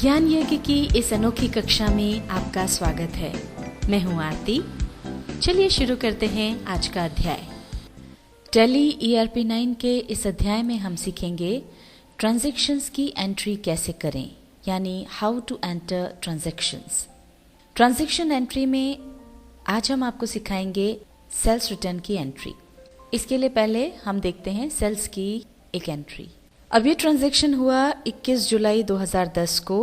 ज्ञान यज्ञ की इस अनोखी कक्षा में आपका स्वागत है। मैं हूं आरती। चलिए शुरू करते हैं आज का अध्याय। टैली ERP 9 के इस अध्याय में हम सीखेंगे ट्रांजैक्शंस की एंट्री कैसे करें, यानी how to enter transactions. Transaction entry में आज हम आपको सिखाएंगे सेल्स रिटर्न की एंट्री। इसके लिए पहले हम देखते हैं सेल्स की एक एंट्री। अब ये ट्रांजैक्शन हुआ 21 जुलाई 2010 को।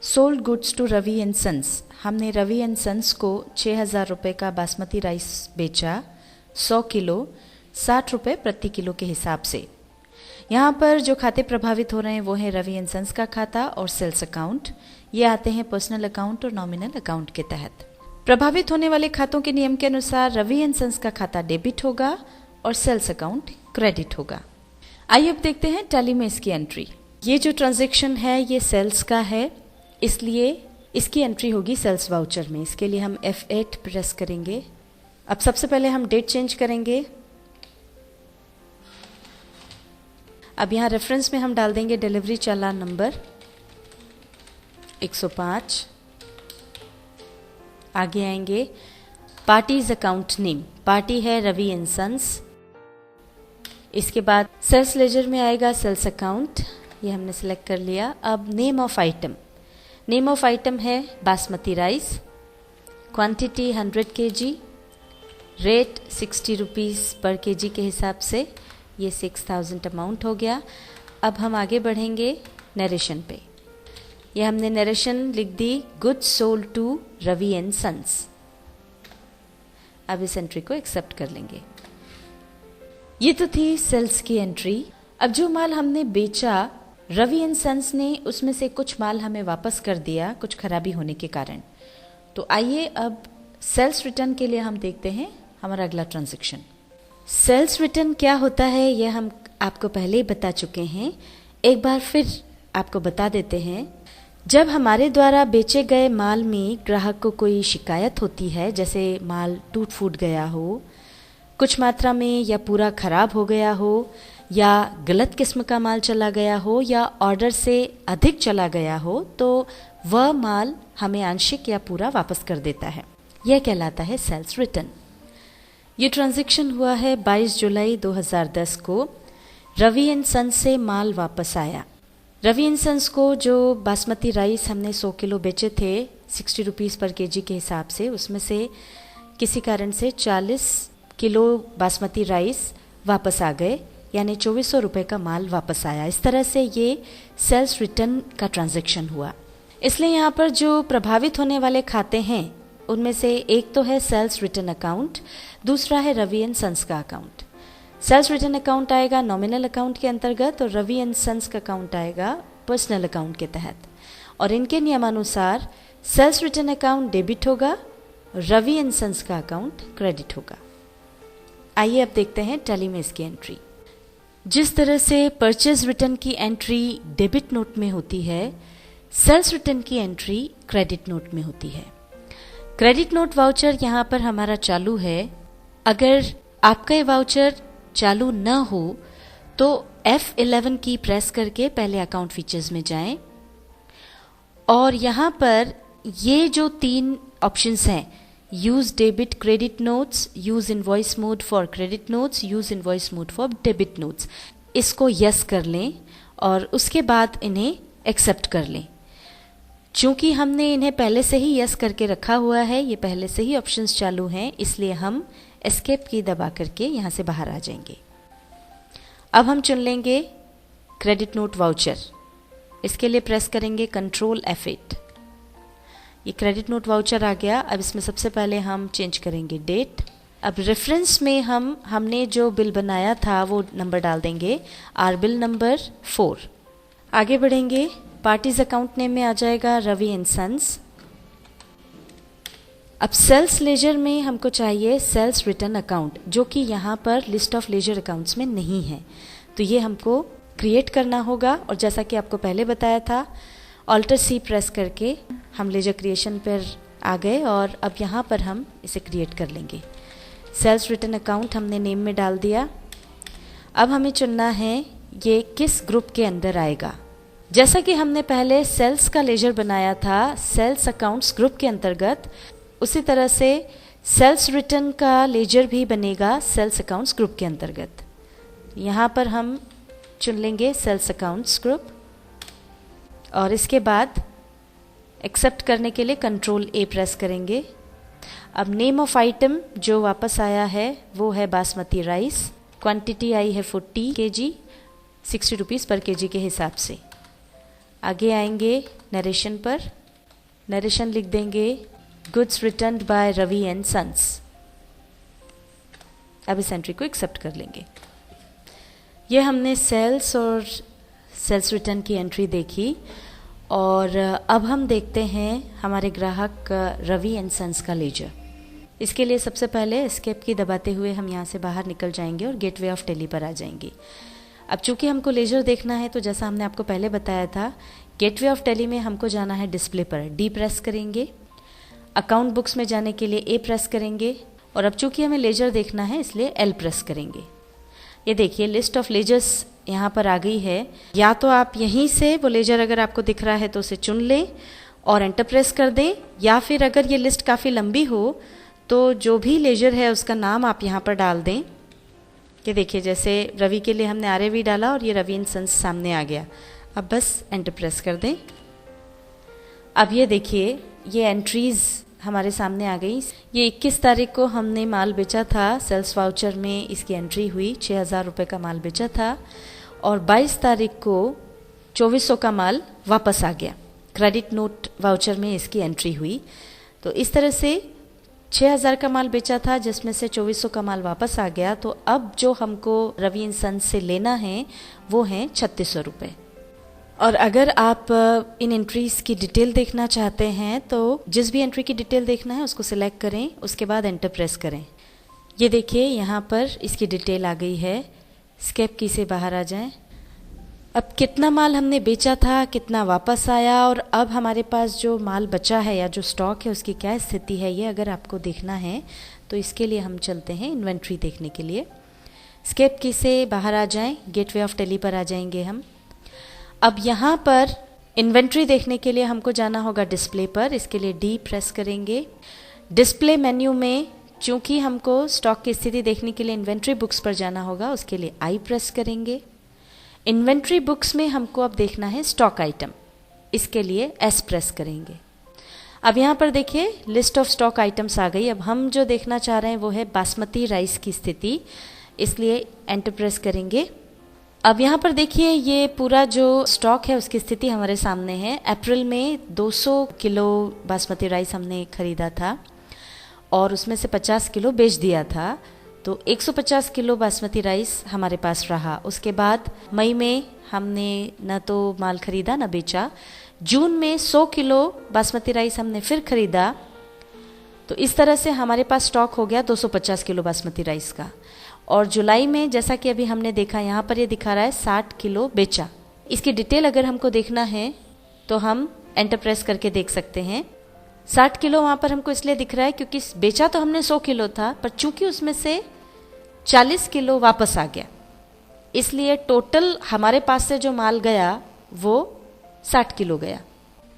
Sold goods to Ravi and sons. हमने रवि एंड सन्स को 6,000 रुपये का बासमती राइस बेचा, 100 किलो, 60 रुपये प्रति किलो के हिसाब से। यहाँ पर जो खाते प्रभावित हो रहे हैं वो है रवि एंड सन्स का खाता और सेल्स अकाउंट। ये आते हैं पर्सनल अकाउंट और नॉमिनल अकाउंट के तहत। प्रभावित होने वाले खातों के नियम के अनुसार रवि एंड सन्स का खाता डेबिट होगा और सेल्स अकाउंट क्रेडिट होगा। आइए अब देखते हैं टैली में इसकी एंट्री। ये जो ट्रांजैक्शन है ये सेल्स का है, इसलिए इसकी एंट्री होगी सेल्स वाउचर में। इसके लिए हम F8 प्रेस करेंगे। अब सबसे पहले हम डेट चेंज करेंगे। अब यहाँ रेफरेंस में हम डाल देंगे डिलीवरी चालान नंबर 105। आगे आएंगे पार्टीज अकाउंट नेम। पार्टी है रवि एंड सन्स। इसके बाद सेल्स लेजर में आएगा सेल्स अकाउंट, ये हमने सिलेक्ट कर लिया। अब name of item. Name of item है basmati rice. Quantity 100 kg। Rate 60 rupees पर kg के हिसाब से। ये 6,000 अमाउंट हो गया। अब हम आगे बढ़ेंगे नरेशन पे। ये हमने नरेशन लिख दी, goods sold to Ravi and sons. अब इस एंट्री को एक्सेप्ट कर लेंगे। ये तो थी सेल्स की एंट्री। अब जो माल हमने बेचा रवि एंड सन्स ने उसमें से कुछ माल हमें वापस कर दिया कुछ खराबी होने के कारण। तो आइए अब सेल्स रिटर्न के लिए हम देखते हैं हमारा अगला ट्रांजैक्शन। सेल्स रिटर्न क्या होता है यह हम आपको पहले ही बता चुके हैं, एक बार फिर आपको बता देते हैं। जब हमारे द्वारा बेचे गए माल में ग्राहक को कोई शिकायत होती है, जैसे माल टूट फूट गया हो, कुछ मात्रा में, या पूरा खराब हो गया हो, या गलत किस्म का माल चला गया हो, या ऑर्डर से अधिक चला गया हो, तो वह माल हमें आंशिक या पूरा वापस कर देता है। यह कहलाता है सेल्स रिटर्न। ये ट्रांजैक्शन हुआ है 22 जुलाई 2010 को। रवि एंड सन्स से माल वापस आया। रवि एंड सन्स को जो बासमती राइस हमने 100 किलो बेचे थे 60 रुपीज़ पर kg के हिसाब से, उसमें से किसी कारण से 40 किलो बासमती राइस वापस आ गए, यानी 2400 रुपये का माल वापस आया। इस तरह से ये सेल्स रिटर्न का ट्रांजैक्शन हुआ। इसलिए यहाँ पर जो प्रभावित होने वाले खाते हैं उनमें से एक तो है सेल्स रिटर्न अकाउंट, दूसरा है रवि एंड सन्स का अकाउंट। सेल्स रिटर्न अकाउंट आएगा नॉमिनल अकाउंट के अंतर्गत और रवि एंड सन्स का अकाउंट आएगा पर्सनल अकाउंट के तहत। और इनके नियमानुसार सेल्स रिटर्न अकाउंट डेबिट होगा, रवि एंड सन्स का अकाउंट क्रेडिट होगा। आइए अब देखते हैं टैली में इसकी एंट्री। जिस तरह से परचेज रिटर्न की एंट्री डेबिट नोट में होती है, सेल्स रिटर्न की एंट्री क्रेडिट नोट में होती है। क्रेडिट नोट वाउचर यहाँ पर हमारा चालू है। अगर आपका ये वाउचर चालू न हो तो F11 की प्रेस करके पहले अकाउंट फीचर्स में जाएं और यहाँ पर ये जो 3 ऑप्शंस हैं, use debit credit notes, use invoice mode for credit notes, use invoice mode for debit notes, इसको यस कर लें और उसके बाद इन्हें एक्सेप्ट कर लें। चूंकि हमने इन्हें पहले से ही यस करके रखा हुआ है, ये पहले से ही ऑप्शंस चालू हैं, इसलिए हम एस्केप की दबा करके यहाँ से बाहर आ जाएंगे। अब हम चुन लेंगे क्रेडिट नोट वाउचर। इसके लिए प्रेस करेंगे कंट्रोल F8। ये क्रेडिट नोट वाउचर आ गया। अब इसमें सबसे पहले हम चेंज करेंगे डेट। अब रेफरेंस में हमने जो बिल बनाया था वो नंबर डाल देंगे, आर बिल नंबर 4। आगे बढ़ेंगे, पार्टीज अकाउंट नेम में आ जाएगा रवि एंड सन्स। अब सेल्स लेजर में हमको चाहिए सेल्स रिटर्न अकाउंट, जो कि यहाँ पर लिस्ट ऑफ लेजर अकाउंट्स में नहीं है, तो ये हमको क्रिएट करना होगा। और जैसा कि आपको पहले बताया था, ऑल्टर C प्रेस करके हम लेजर क्रिएशन पर आ गए और अब यहाँ पर हम इसे क्रिएट कर लेंगे। सेल्स रिटर्न अकाउंट हमने नेम में डाल दिया। अब हमें चुनना है ये किस ग्रुप के अंदर आएगा, जैसा कि हमने पहले सेल्स का लेजर बनाया था सेल्स अकाउंट्स ग्रुप के अंतर्गत, उसी तरह से सेल्स रिटर्न का लेजर भी बनेगा सेल्स अकाउंट्स ग्रुप के अंतर्गत। यहाँ पर हम चुन लेंगे सेल्स अकाउंट्स ग्रुप और इसके बाद एक्सेप्ट करने के लिए कंट्रोल ए प्रेस करेंगे। अब नेम ऑफ आइटम जो वापस आया है वो है बासमती राइस, क्वांटिटी आई है 40 kg, 60 रुपीज़ पर kg के हिसाब से। आगे आएंगे नरेशन पर, नरेशन लिख देंगे goods returned by Ravi and sons. अब इस एंट्री को एक्सेप्ट कर लेंगे। ये हमने सेल्स और सेल्स रिटर्न की एंट्री देखी और अब हम देखते हैं हमारे ग्राहक रवि एंड सन्स का लेजर। इसके लिए सबसे पहले एस्केप की दबाते हुए हम यहाँ से बाहर निकल जाएंगे और गेटवे ऑफ टेली पर आ जाएंगे। अब चूंकि हमको लेजर देखना है तो जैसा हमने आपको पहले बताया था, गेटवे ऑफ टेली में हमको जाना है डिस्प्ले पर, डी प्रेस करेंगे। अकाउंट बुक्स में जाने के लिए ए प्रेस करेंगे और अब चूंकि हमें लेजर देखना है इसलिए एल प्रेस करेंगे। ये देखिए लिस्ट ऑफ लेजर्स यहाँ पर आ गई है। या तो आप यहीं से वो लेजर अगर आपको दिख रहा है तो उसे चुन लें और एंटर प्रेस कर दें, या फिर अगर ये लिस्ट काफ़ी लंबी हो तो जो भी लेजर है उसका नाम आप यहाँ पर डाल दें। ये देखिए जैसे रवि के लिए हमने RAV डाला और ये रवि एंड सन्स सामने आ गया। अब बस एंटर प्रेस कर दें। अब ये देखिए ये एंट्रीज हमारे सामने आ गई। ये 21 तारीख को हमने माल बेचा था, सेल्स वाउचर में इसकी एंट्री हुई, 6,000 रुपये का माल बेचा था और 22 तारीख को 2400 का माल वापस आ गया। क्रेडिट नोट वाउचर में इसकी एंट्री हुई। तो इस तरह से 6,000 का माल बेचा था जिसमें से 2400 का माल वापस आ गया। तो अब जो हमको रवि एंड सन्स से लेना है वो हैं 3600 रुपये। और अगर आप इन एंट्रीज की डिटेल देखना चाहते हैं तो जिस भी एंट्री की डिटेल देखना है उसको सिलेक्ट करें, उसके बाद एंटर प्रेस करें। ये देखिए यहाँ पर इसकी डिटेल आ गई है। स्केप की से बाहर आ जाएं। अब कितना माल हमने बेचा था, कितना वापस आया और अब हमारे पास जो माल बचा है या जो स्टॉक है उसकी क्या स्थिति है, ये अगर आपको देखना है तो इसके लिए हम चलते हैं इन्वेंट्री देखने के लिए। स्केप की से बाहर आ जाएं, गेटवे ऑफ टेली पर आ जाएंगे हम। अब यहाँ पर इन्वेंट्री देखने के लिए हमको जाना होगा डिस्प्ले पर। इसके लिए डी प्रेस करेंगे। डिस्प्ले मेन्यू में चूंकि हमको स्टॉक की स्थिति देखने के लिए इन्वेंट्री बुक्स पर जाना होगा, उसके लिए आई प्रेस करेंगे। इन्वेंट्री बुक्स में हमको अब देखना है स्टॉक आइटम, इसके लिए एस प्रेस करेंगे। अब यहाँ पर देखिए लिस्ट ऑफ स्टॉक आइटम्स आ गई। अब हम जो देखना चाह रहे हैं वो है बासमती राइस की स्थिति, इसलिए एंटर प्रेस करेंगे। अब यहाँ पर देखिए ये पूरा जो स्टॉक है उसकी स्थिति हमारे सामने है। अप्रैल में 200 किलो बासमती राइस हमने खरीदा था और उसमें से 50 किलो बेच दिया था, तो 150 किलो बासमती राइस हमारे पास रहा। उसके बाद मई में हमने न तो माल खरीदा न बेचा। जून में 100 किलो बासमती राइस हमने फिर खरीदा, तो इस तरह से हमारे पास स्टॉक हो गया 250 किलो बासमती राइस का। और जुलाई में जैसा कि अभी हमने देखा यहाँ पर ये दिखा रहा है 60 किलो बेचा। इसकी डिटेल अगर हमको देखना है तो हम एंटर प्रेस करके देख सकते हैं। 60 किलो वहाँ पर हमको इसलिए दिख रहा है क्योंकि बेचा तो हमने 100 किलो था, पर चूंकि उसमें से 40 किलो वापस आ गया, इसलिए टोटल हमारे पास से जो माल गया वो 60 किलो गया।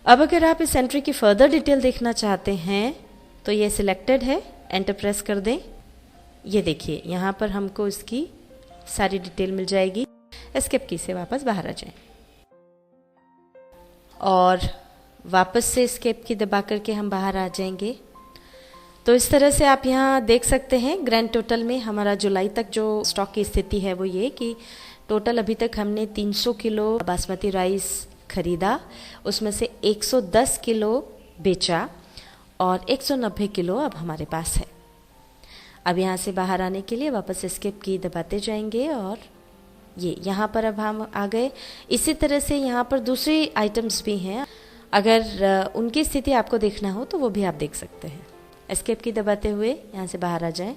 अब अगर आप इस एंट्री की फर्दर डिटेल देखना चाहते हैं तो ये सिलेक्टेड है, एंटर प्रेस कर दें। ये देखिए यहाँ पर हमको इसकी सारी डिटेल मिल जाएगी। एस्केप की से वापस बाहर आ जाएं और वापस से एस्केप की दबा करके हम बाहर आ जाएंगे। तो इस तरह से आप यहाँ देख सकते हैं ग्रैंड टोटल में हमारा जुलाई तक जो स्टॉक की स्थिति है वो ये कि टोटल अभी तक हमने 300 किलो बासमती राइस खरीदा, उसमें से 110 किलो बेचा और 190 किलो अब हमारे पास है। अब यहाँ से बाहर आने के लिए वापस एस्केप की दबाते जाएंगे और ये यहाँ पर अब हम आ गए। इसी तरह से यहाँ पर दूसरी आइटम्स भी हैं, अगर उनकी स्थिति आपको देखना हो तो वो भी आप देख सकते हैं। एस्केप की दबाते हुए यहाँ से बाहर आ जाएं।